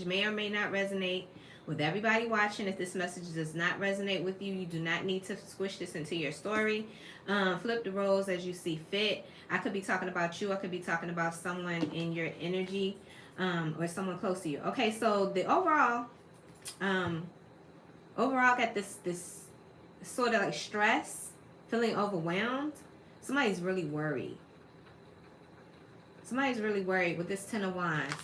may or may not resonate with everybody watching. If this message does not resonate with you, you do not need to squish this into your story. Flip the roles as you see fit. I could be talking about you. I could be talking about someone in your energy, or someone close to you. Okay, so the overall got this sort of like stress, feeling overwhelmed. Somebody's really worried. Somebody's really worried with this Ten of Wands.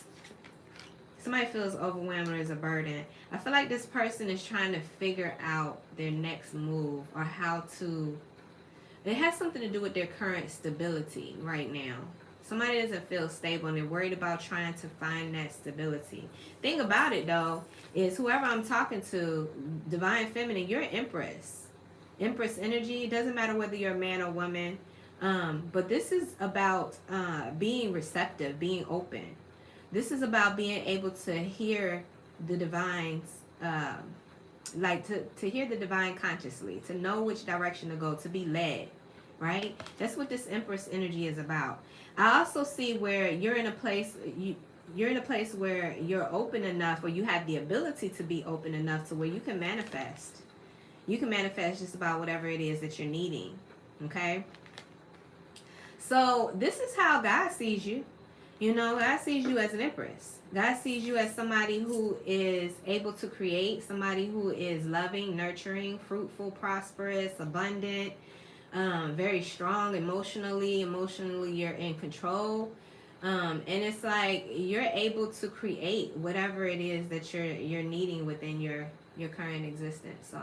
Somebody feels overwhelmed or is a burden. I feel like this person is trying to figure out their next move, or how to... It has something to do with their current stability right now. Somebody doesn't feel stable and they're worried about trying to find that stability. Thing about it though is whoever I'm talking to, Divine Feminine, you're an Empress. Empress energy. It doesn't matter whether you're a man or woman. But this is about being receptive, being open. This is about being able to hear the divines, like to hear the divine consciously, to know which direction to go, to be led, right? That's what this Empress energy is about. I also see where you're in a place, you're in a place where you're open enough, or you have the ability to be open enough to where you can manifest. You can manifest just about whatever it is that you're needing, okay? So this is how God sees you. You know, God sees you as an Empress. God sees you as somebody who is able to create, somebody who is loving, nurturing, fruitful, prosperous, abundant, very strong emotionally. Emotionally, you're in control. And it's like you're able to create whatever it is that you're needing within your current existence. So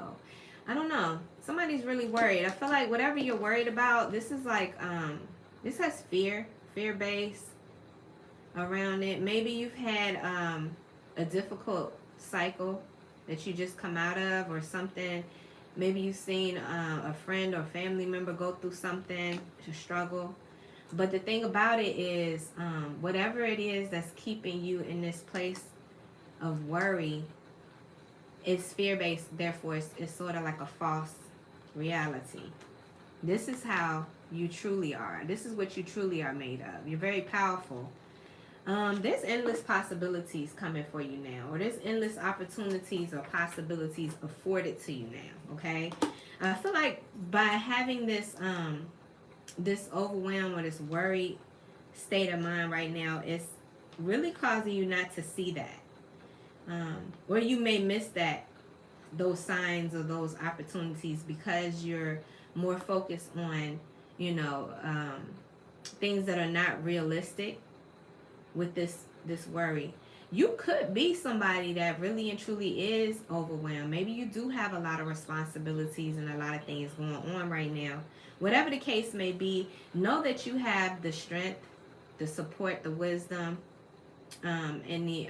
I don't know. Somebody's really worried. I feel like whatever you're worried about, this is like this has fear-based around it. Maybe you've had a difficult cycle that you just come out of, or something. Maybe you've seen a friend or family member go through something to struggle. But the thing about it is, whatever it is that's keeping you in this place of worry is fear-based. Therefore, it's sort of like a false reality. This is how you truly are. This is what you truly are made of. You're very powerful. There's endless possibilities coming for you now, or there's endless opportunities or possibilities afforded to you now, okay? I feel like by having this this overwhelm or this worried state of mind right now, it's really causing you not to see that. Or you may miss those signs or those opportunities because you're more focused on, you know, things that are not realistic with this worry. You could be somebody that really and truly is overwhelmed. Maybe you do have a lot of responsibilities and a lot of things going on right now. Whatever the case may be, know that you have the strength, the support, the wisdom, and the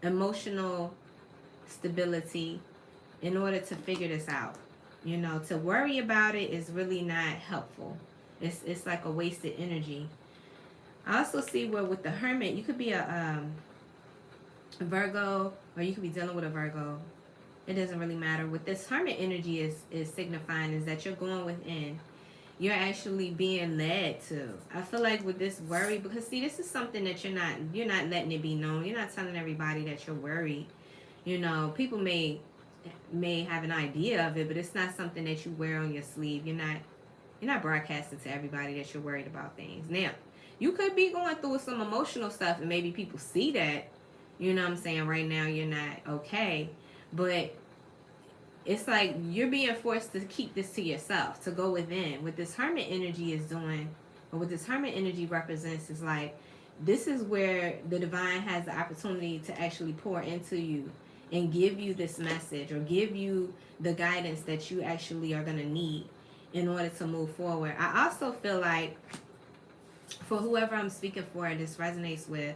emotional stability in order to figure this out. You know, to worry about it is really not helpful. It's like a wasted energy. I also see where with the Hermit, you could be a Virgo, or you could be dealing with a Virgo. It doesn't really matter. What this Hermit energy is signifying is that you're going within. You're actually being led to. I feel like with this worry, because see, this is something that you're not letting it be known. You're not telling everybody that you're worried. You know, people may have an idea of it, but it's not something that you wear on your sleeve. You're not broadcasting to everybody that you're worried about things. Now, you could be going through some emotional stuff and maybe people see that, you know what I'm saying, right now you're not okay. But it's like you're being forced to keep this to yourself, to go within. What this Hermit energy is doing, or what this Hermit energy represents, is like, this is where the divine has the opportunity to actually pour into you and give you this message, or give you the guidance that you actually are going to need in order to move forward. I also feel like, for whoever I'm speaking for, this resonates with,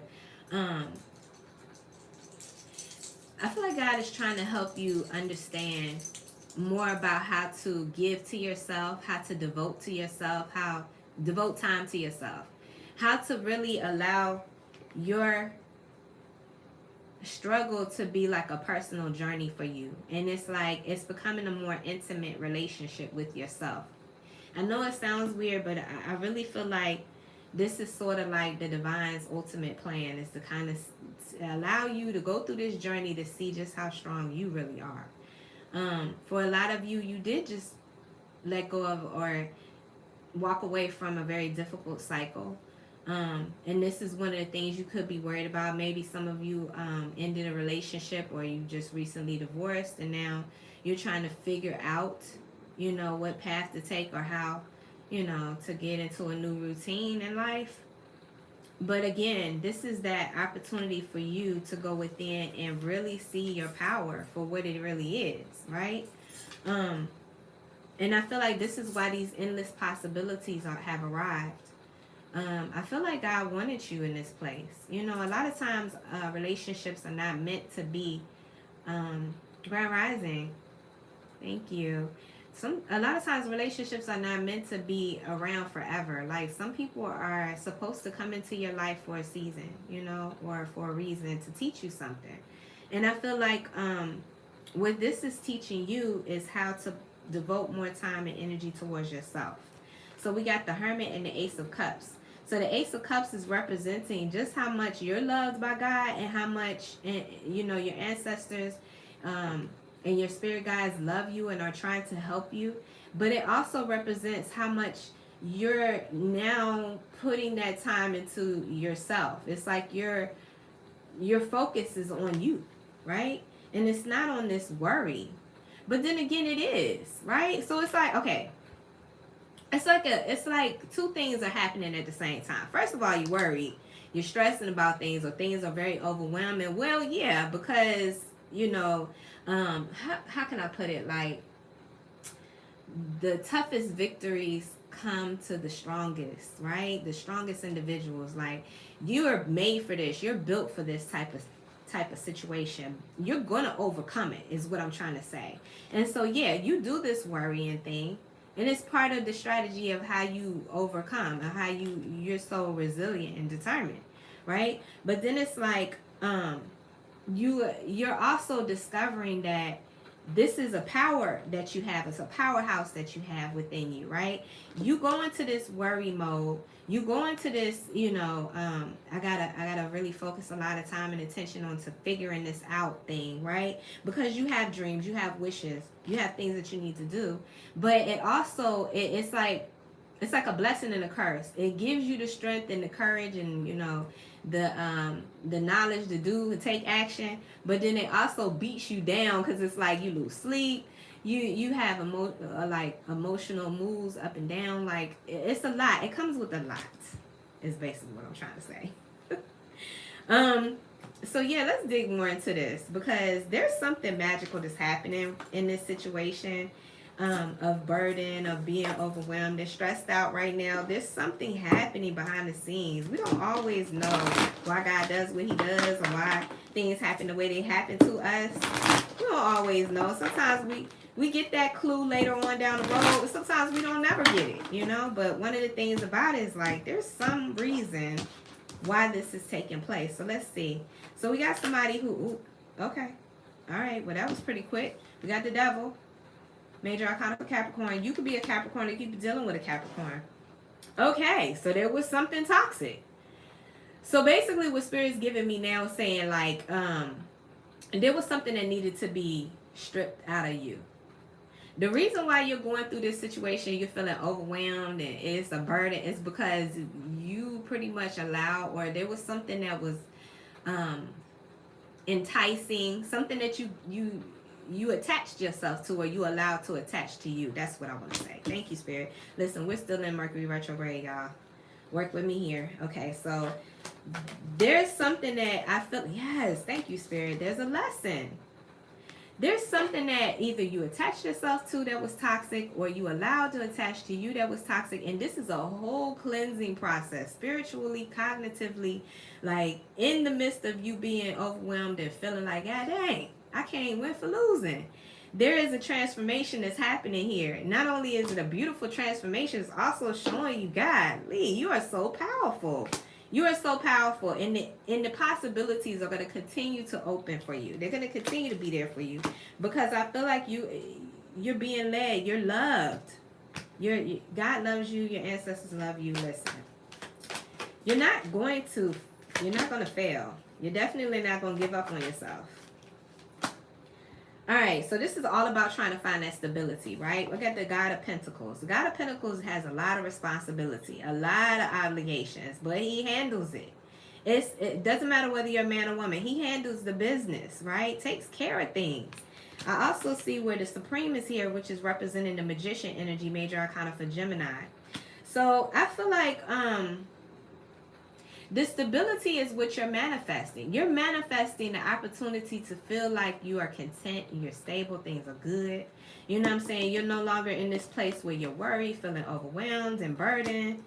I feel like God is trying to help you understand more about how to give to yourself, how to devote to yourself, how devote time to yourself, how to really allow your struggle to be like a personal journey for you. And it's like it's becoming a more intimate relationship with yourself. I know it sounds weird, but I really feel like this is sort of like the divine's ultimate plan, is to kind of allow you to go through this journey to see just how strong you really are. For a lot of you, you did just let go of or walk away from a very difficult cycle. And this is one of the things you could be worried about. Maybe some of you ended a relationship, or you just recently divorced, and now you're trying to figure out, you know, what path to take, or how, you know, to get into a new routine in life. But again, this is that opportunity for you to go within and really see your power for what it really is, right? And I feel like this is why these endless possibilities have arrived. I feel like God wanted you in this place. You know, a lot of times relationships are not meant to be. Grand Rising. Thank you. A lot of times relationships are not meant to be around forever. Like, some people are supposed to come into your life for a season, you know, or for a reason, to teach you something. And I feel like what this is teaching you is how to devote more time and energy towards yourself. So we got the Hermit and the Ace of Cups. So the Ace of Cups is representing just how much you're loved by God, and how much, you know, your ancestors and your spirit guides love you and are trying to help you. But it also represents how much you're now putting that time into yourself. It's like your focus is on you, right? And it's not on this worry. But then again, it is, right? So it's like, okay, it's like two things are happening at the same time. First of all, you're worried, you're stressing about things, or things are very overwhelming. Well, yeah, because, you know, how can I put it? Like, the toughest victories come to the strongest, right? The strongest individuals. Like, you are made for this. You're built for this type of situation. You're gonna overcome it, is what I'm trying to say. And so, yeah, you do this worrying thing, and it's part of the strategy of how you overcome, and how you're so resilient and determined, right? But then it's like, you're also discovering that this is a power that you have. It's a powerhouse that you have within you, right? You go into this worry mode. You go into this, you know, I gotta really focus a lot of time and attention on to figuring this out thing, right? Because you have dreams, you have wishes, you have things that you need to do. But it also, it's like a blessing and a curse. It gives you the strength and the courage, and, you know, the knowledge to do and take action. But then it also beats you down, because it's like you lose sleep, you have emotional moves up and down. Like, it's a lot. It comes with a lot, is basically what I'm trying to say. So yeah, let's dig more into this, because there's something magical that's happening in this situation. Of burden, of being overwhelmed and stressed out right now. There's something happening behind the scenes. We don't always know why God does what he does, or why things happen the way they happen to us. We don't always know. Sometimes we get that clue later on down the road, but sometimes we don't never get it, you know. But one of the things about it is, like, there's some reason why this is taking place. So let's see. So we got somebody who, okay, all right, well, that was pretty quick. We got the Devil. Major Arcana for Capricorn. You could be a Capricorn and keep dealing with a Capricorn. Okay, so there was something toxic. So basically what Spirit's giving me now is saying, like, there was something that needed to be stripped out of you. The reason why you're going through this situation, you're feeling overwhelmed and it's a burden, is because you pretty much allowed, or there was something that was enticing, something that you attached yourself to, or you allowed to attach to you. That's what I want to say. Thank you, Spirit. Listen, we're still in Mercury retrograde, y'all. Work with me here. Okay, so there's something that I feel, yes, thank you, Spirit. There's a lesson. There's something that either you attached yourself to that was toxic, or you allowed to attach to you that was toxic. And this is a whole cleansing process, spiritually, cognitively, like in the midst of you being overwhelmed and feeling like, God dang, I can't win for losing. There is a transformation that's happening here. Not only is it a beautiful transformation, it's also showing you, God, Lee, you are so powerful. You are so powerful, and the possibilities are going to continue to open for you. They're going to continue to be there for you, because I feel like you're being led. You're loved. God loves you. Your ancestors love you. Listen. You're not going to fail. You're definitely not going to give up on yourself. All right, so this is all about trying to find that stability, right? Look at the God of Pentacles. The God of Pentacles has a lot of responsibility, a lot of obligations, but he handles it. It doesn't matter whether you're a man or woman. He handles the business, right? Takes care of things. I also see where the Supreme is here, which is representing the Magician energy, major arcana for Gemini. So I feel like the stability is what you're manifesting. You're manifesting the opportunity to feel like you are content, you're stable, things are good. You know what I'm saying? You're no longer in this place where you're worried, feeling overwhelmed and burdened.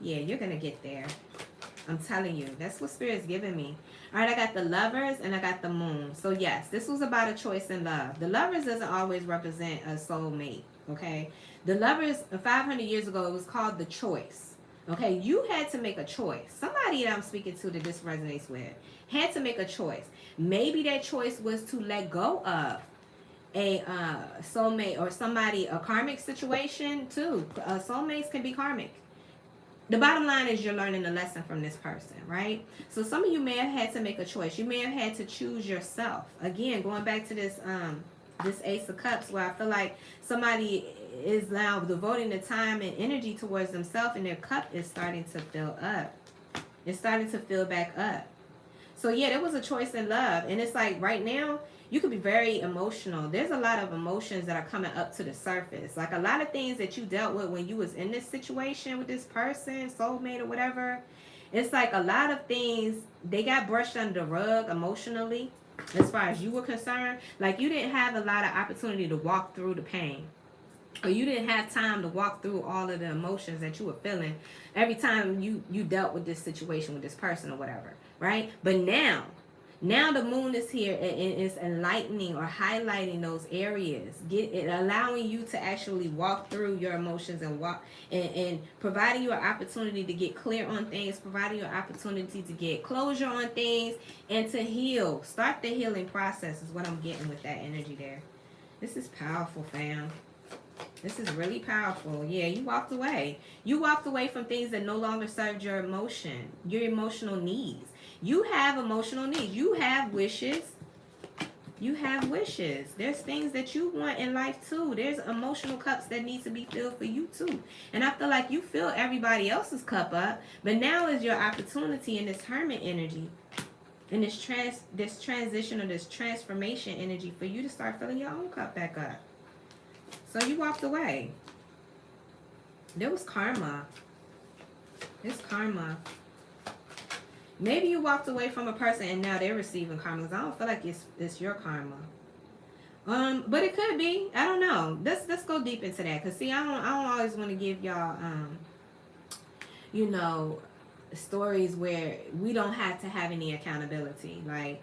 Yeah, you're going to get there. I'm telling you. That's what Spirit's giving me. All right, I got the Lovers and I got the Moon. So yes, this was about a choice in love. The Lovers doesn't always represent a soulmate, okay? The Lovers, 500 years ago, it was called the choice. Okay, you had to make a choice. Somebody that I'm speaking to that this resonates with had to make a choice. Maybe that choice was to let go of a soulmate or somebody, a karmic situation too. Soulmates can be karmic. The bottom line is you're learning a lesson from this person, right? So some of you may have had to make a choice. You may have had to choose yourself. Again, going back to this this Ace of Cups, where I feel like somebody is now devoting the time and energy towards themselves, and their cup is starting to fill up. It's starting to fill back up. So yeah, there was a choice in love, and it's like right now you could be very emotional. There's a lot of emotions that are coming up to the surface, like a lot of things that you dealt with when you was in this situation with this person, soulmate or whatever. It's like a lot of things, they got brushed under the rug emotionally, as far as you were concerned. Like you didn't have a lot of opportunity to walk through the pain, or you didn't have time to walk through all of the emotions that you were feeling every time you dealt with this situation with this person or whatever, right? But now the Moon is here and it's enlightening or highlighting those areas, allowing you to actually walk through your emotions and walk and providing you an opportunity to get clear on things, providing you an opportunity to get closure on things and to heal. Start the healing process is what I'm getting with that energy there. This is powerful, fam. This is really powerful. Yeah, you walked away. You walked away from things that no longer served your emotional needs. You have emotional needs. You have wishes. You have wishes. There's things that you want in life too. There's emotional cups that need to be filled for you too. And I feel like you fill everybody else's cup up, but now is your opportunity in this Hermit energy, in this transition or this transformation energy, for you to start filling your own cup back up. So you walked away. There was karma. It's karma. Maybe you walked away from a person and now they're receiving karma. Because I don't feel like it's your karma. But it could be. I don't know. Let's go deep into that. Because see, I don't always want to give y'all you know, stories where we don't have to have any accountability. Like,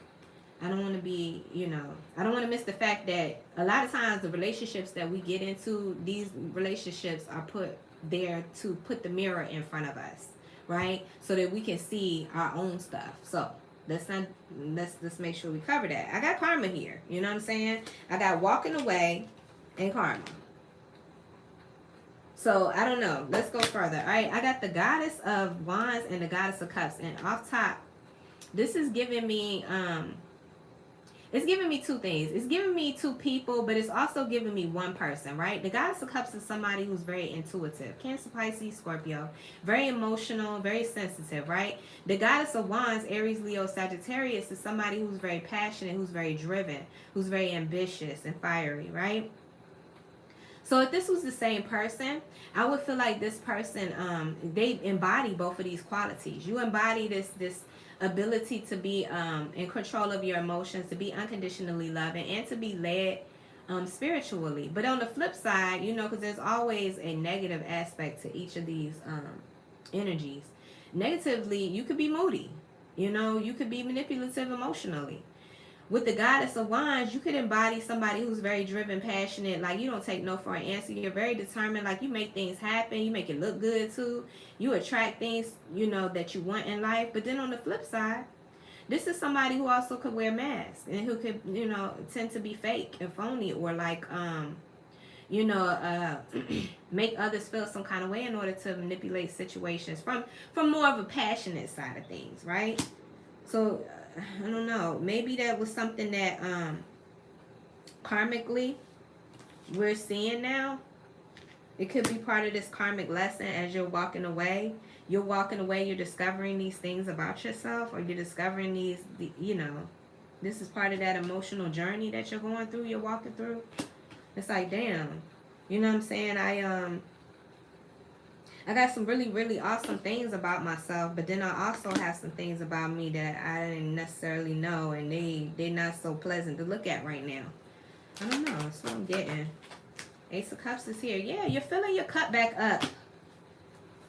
I don't want to be, you know, I don't want to miss the fact that a lot of times the relationships that we get into, these relationships are put there to put the mirror in front of us, right? So that we can see our own stuff. So let's make sure we cover that. I got karma here. You know what I'm saying? I got walking away and karma. So I don't know. Let's go further. All right, I got the Goddess of Wands and the Goddess of Cups. And off top, this is giving me it's giving me two things. It's giving me two people, but it's also giving me one person, right? The Goddess of Cups is somebody who's very intuitive. Cancer, Pisces, Scorpio. Very emotional, very sensitive, right? The Goddess of Wands, Aries, Leo, Sagittarius, is somebody who's very passionate, who's very driven, who's very ambitious and fiery, right? So if this was the same person, I would feel like this person, they embody both of these qualities. You embody this ability to be in control of your emotions, to be unconditionally loving, and to be led spiritually. But on the flip side, you know, because there's always a negative aspect to each of these energies. Negatively, you could be moody. You know, you could be manipulative emotionally. With the Goddess of Wands, you could embody somebody who's very driven, passionate, like you don't take no for an answer. You're very determined, like you make things happen, you make it look good too. You attract things, you know, that you want in life. But then on the flip side, this is somebody who also could wear masks and who could, you know, tend to be fake and phony, or like, you know, make others feel some kind of way in order to manipulate situations from more of a passionate side of things, right? So I don't know, maybe that was something that karmically we're seeing now. It could be part of this karmic lesson as you're walking away. You're walking away, you're discovering these things about yourself, or you're discovering these, you know, this is part of that emotional journey that you're going through, you're walking through. It's like, damn, you know what I'm saying? I got some really, really awesome things about myself, but then I also have some things about me that I didn't necessarily know, and they're not so pleasant to look at right now. I don't know. That's what I'm getting. Ace of Cups is here. Yeah, you're filling your cup back up.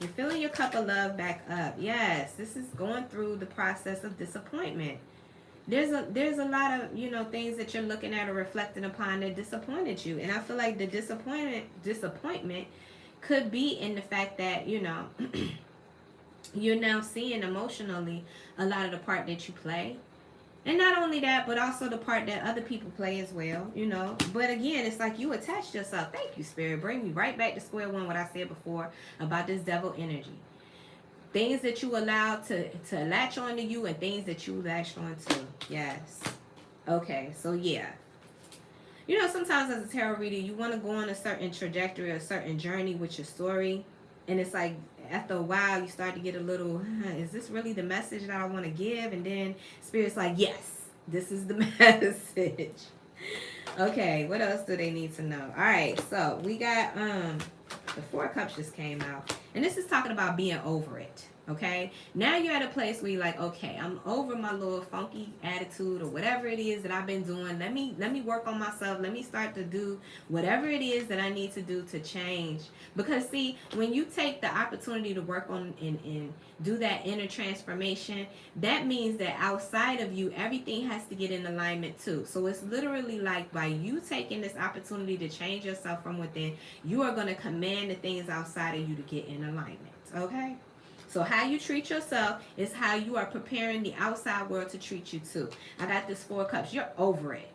You're filling your cup of love back up. Yes, this is going through the process of disappointment. There's a lot of, you know, things that you're looking at or reflecting upon that disappointed you. And I feel like the disappointment could be in the fact that, you know, you're now seeing emotionally a lot of the part that you play. And not only that, but also the part that other people play as well, you know. But again, it's like you attached yourself. Thank you, Spirit. Bring me right back to square one, what I said before about this devil energy. Things that you allowed to latch on to you, and things that you latched on to. Yes. Okay, so yeah. You know, sometimes as a tarot reader, you want to go on a certain trajectory, a certain journey with your story. And it's like, after a while, you start to get a little, is this really the message that I want to give? And then Spirit's like, yes, this is the message. Okay, what else do they need to know? All right, so we got the Four of Cups just came out. And this is talking about being over it. Okay, now you're at a place where you're like, okay, I'm over my little funky attitude or whatever it is that I've been doing. Let me work on myself. Let me start to do whatever it is that I need to do to change. Because see, when you take the opportunity to work on and do that inner transformation, that means that outside of you, everything has to get in alignment too. So it's literally like by you taking this opportunity to change yourself from within, you are going to command the things outside of you to get in alignment. Okay? So how you treat yourself is how you are preparing the outside world to treat you too. I got this Four of Cups. You're over it.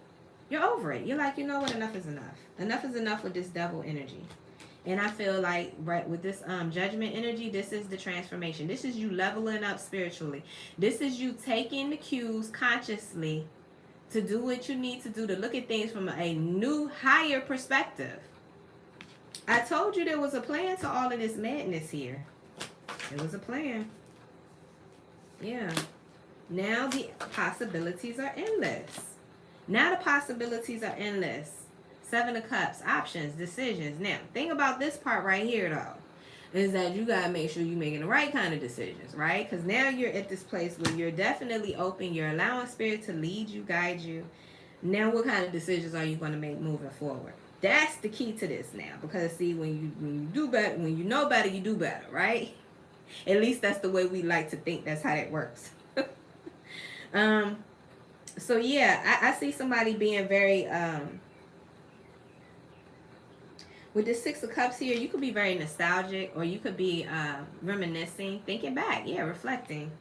You're over it. You're like, you know what? Enough is enough. Enough is enough with this devil energy. And I feel like right with this judgment energy, this is the transformation. This is you leveling up spiritually. This is you taking the cues consciously to do what you need to do, to look at things from a new, higher perspective. I told you there was a plan to all of this madness here. It was a plan. Yeah. Now the possibilities are endless. Now the possibilities are endless. Seven of Cups, options, decisions. Now, think about this part right here, though, is that you got to make sure you're making the right kind of decisions, right? Because now you're at this place where you're definitely open. You're allowing Spirit to lead you, guide you. Now, what kind of decisions are you going to make moving forward? That's the key to this now. Because, see, when you do better, when you know better, you do better, right? At least that's the way we like to think. That's how that works. So yeah, I see somebody being very with the Six of Cups here, you could be very nostalgic, or you could be reminiscing, thinking back. Yeah, reflecting.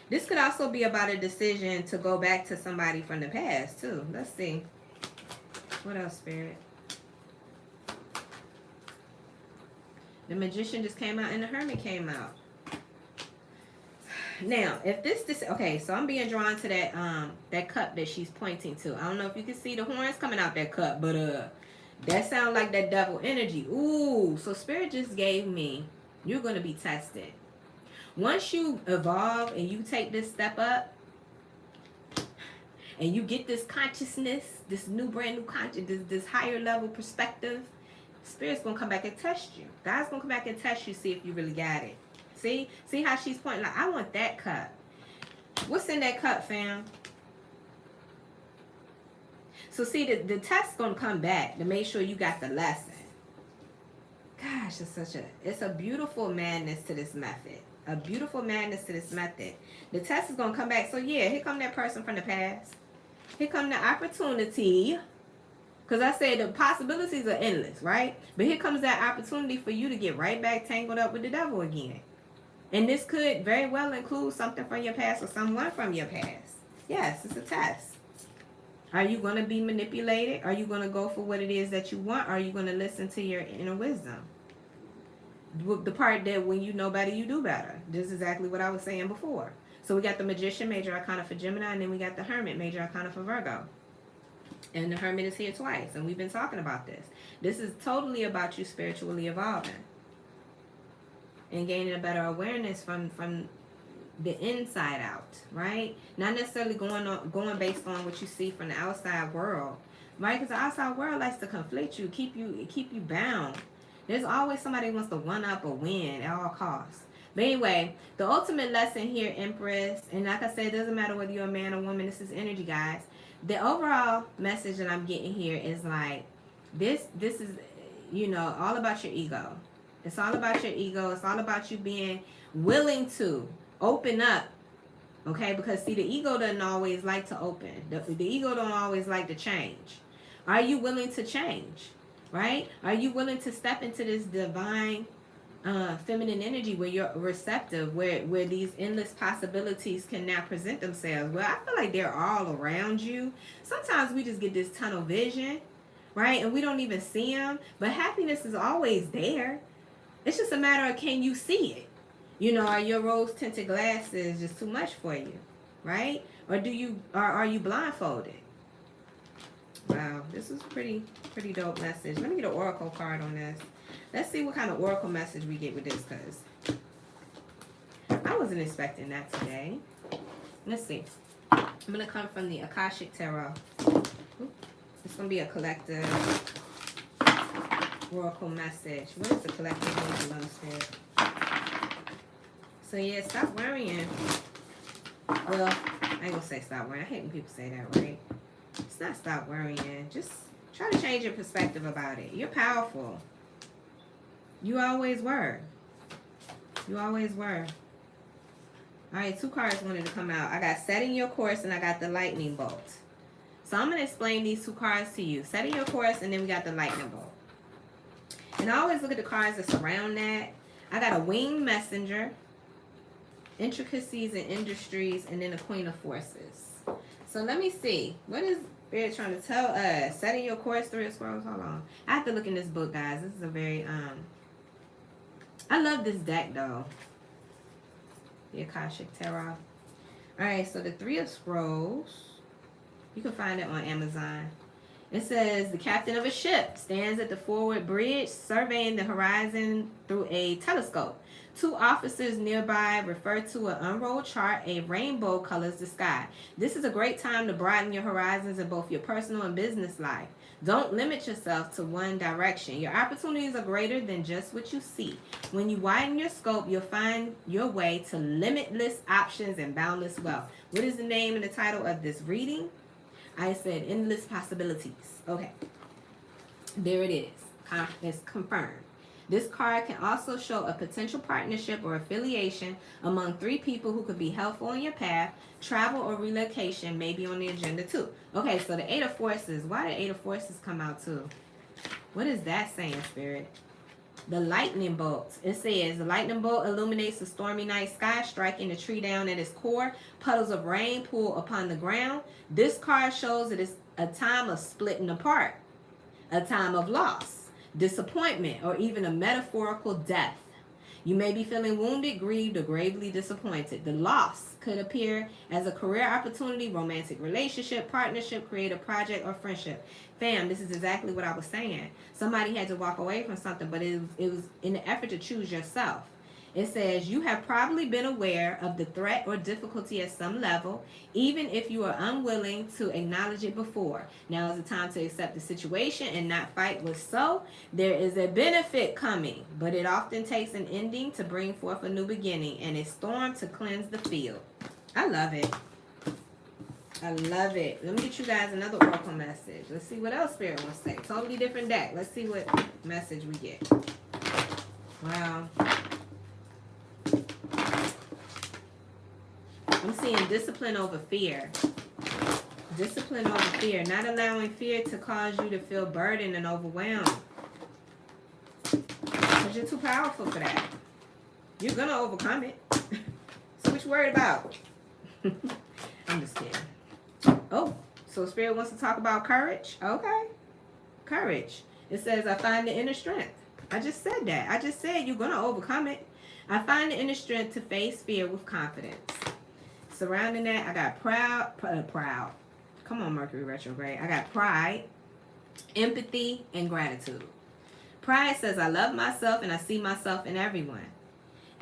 This could also be about a decision to go back to somebody from the past too. Let's see. What else, Spirit? The Magician just came out and the Hermit came out. Now, if this okay, so I'm being drawn to that cup that she's pointing to. I don't know if you can see the horns coming out that cup, but that sounds like that devil energy. Ooh, so Spirit just gave me, you're going to be tested. Once you evolve and you take this step up and you get this consciousness, this new brand new consciousness, this higher level perspective, Spirit's going to come back and test you. God's going to come back and test you, see if you really got it. See how she's pointing, like, I want that cup. What's in that cup, fam? So see, the test's going to come back to make sure you got the lesson. Gosh, it's a beautiful madness to this method. A beautiful madness to this method. The test is going to come back. So yeah, here come that person from the past. Here come the opportunity. Because I said the possibilities are endless, right? But here comes that opportunity for you to get right back tangled up with the devil again. And this could very well include something from your past or someone from your past. Yes, it's a test. Are you going to be manipulated? Are you going to go for what it is that you want? Or are you going to listen to your inner wisdom? The part that when you know better, you do better. This is exactly what I was saying before. So we got the Magician, major arcana for Gemini, and then we got the Hermit, major arcana for Virgo. And the Hermit is here twice, and we've been talking about this. This is totally about you spiritually evolving and gaining a better awareness from the inside out, right? Not necessarily going based on what you see from the outside world, right? Because the outside world likes to conflict you, keep you bound. There's always somebody who wants to one up or win at all costs. But anyway, the ultimate lesson here, Empress, and like I said, it doesn't matter whether you're a man or woman. This is energy, guys. The overall message that I'm getting here is like this is, you know, all about your ego. It's all about your ego. It's all about you being willing to open up, okay? Because see, the ego doesn't always like to open. The ego don't always like to change. Are you willing to change, right? Are you willing to step into this divine feminine energy where you're receptive, where these endless possibilities can now present themselves? Well, I feel like they're all around you. Sometimes we just get this tunnel vision, right? And we don't even see them. But happiness is always there. It's just a matter of, can you see it? You know, are your rose-tinted glasses just too much for you, right? Or are you blindfolded? Wow, this is pretty dope message. Let me get an oracle card on this. Let's see what kind of oracle message we get with this, because I wasn't expecting that today. Let's see. I'm going to come from the Akashic Tarot. It's going to be a collective oracle message. What is the collective energy on Spirit? So yeah, stop worrying. Well, I ain't gonna say stop worrying. I hate when people say that, right? It's not stop worrying. Just try to change your perspective about it. You're powerful. You always were. You always were. All right, 2 cards wanted to come out. I got setting your course and I got the lightning bolt. So I'm gonna explain these 2 cards to you. Setting your course, and then we got the lightning bolt. And I always look at the cards that surround that. I got a winged messenger, intricacies and industries, and then the Queen of Forces. So let me see. What is Spirit trying to tell us? Setting your course, 3 of Scrolls. Hold on. I have to look in this book, guys. This is a very, I love this deck, though. The Akashic Tarot. Alright, so the 3 of Scrolls. You can find it on Amazon. It says, the captain of a ship stands at the forward bridge, surveying the horizon through a telescope. 2 officers nearby refer to an unrolled chart. A rainbow colors the sky. This is a great time to broaden your horizons in both your personal and business life. Don't limit yourself to one direction. Your opportunities are greater than just what you see. When you widen your scope, you'll find your way to limitless options and boundless wealth. What is the name and the title of this reading? I said endless possibilities. Okay. There it is. It's confirmed. This card can also show a potential partnership or affiliation among 3 people who could be helpful on your path. Travel or relocation may be on the agenda too. Okay, so the 8 of Forces. Why did 8 of Forces come out too? What is that saying, Spirit? The lightning bolt. It says, the lightning bolt illuminates the stormy night sky, striking the tree down at its core. Puddles of rain pool upon the ground. This card shows that it's a time of splitting apart, a time of loss, disappointment, or even a metaphorical death. You may be feeling wounded, grieved, or gravely disappointed. The loss could appear as a career opportunity, romantic relationship, partnership, creative project, or friendship. Fam, this is exactly what I was saying. Somebody had to walk away from something, but it was in the effort to choose yourself. It says, you have probably been aware of the threat or difficulty at some level, even if you are unwilling to acknowledge it before. Now is the time to accept the situation and not fight what's so. There is a benefit coming, but it often takes an ending to bring forth a new beginning and a storm to cleanse the field. I love it. I love it. Let me get you guys another oracle message. Let's see what else Spirit wants to say. Totally different deck. Let's see what message we get. Wow. I'm seeing discipline over fear. Discipline over fear. Not allowing fear to cause you to feel burdened and overwhelmed. Because you're too powerful for that. You're going to overcome it. So what you worried about? I'm just kidding. Oh, So Spirit wants to talk about courage. Okay. Courage. It says, I find the inner strength. I just said that. I just said you're going to overcome it. I find the inner strength to face fear with confidence. Surrounding that, I got proud. Come on, Mercury retrograde. I got pride, empathy, and gratitude. Pride says, I love myself and I see myself in everyone.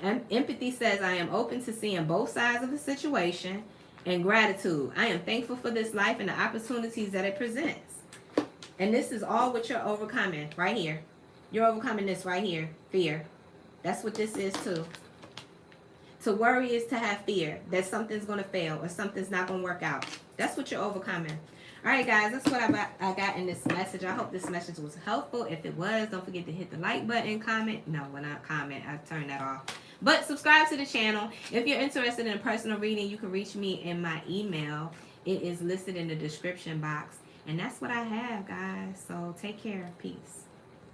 And empathy says, I am open to seeing both sides of a situation. And gratitude, I am thankful for this life and the opportunities that it presents. And this is all what you're overcoming right here. You're overcoming this right here, fear. That's what this is too. To worry is to have fear that something's going to fail or something's not going to work out. That's what you're overcoming. All right, guys, that's what I got in this message. I hope this message was helpful. If it was, don't forget to hit the like button, comment. No, well, not comment. I turned that off. But subscribe to the channel. If you're interested in a personal reading, you can reach me in my email. It is listed in the description box. And that's what I have, guys. So take care. Peace.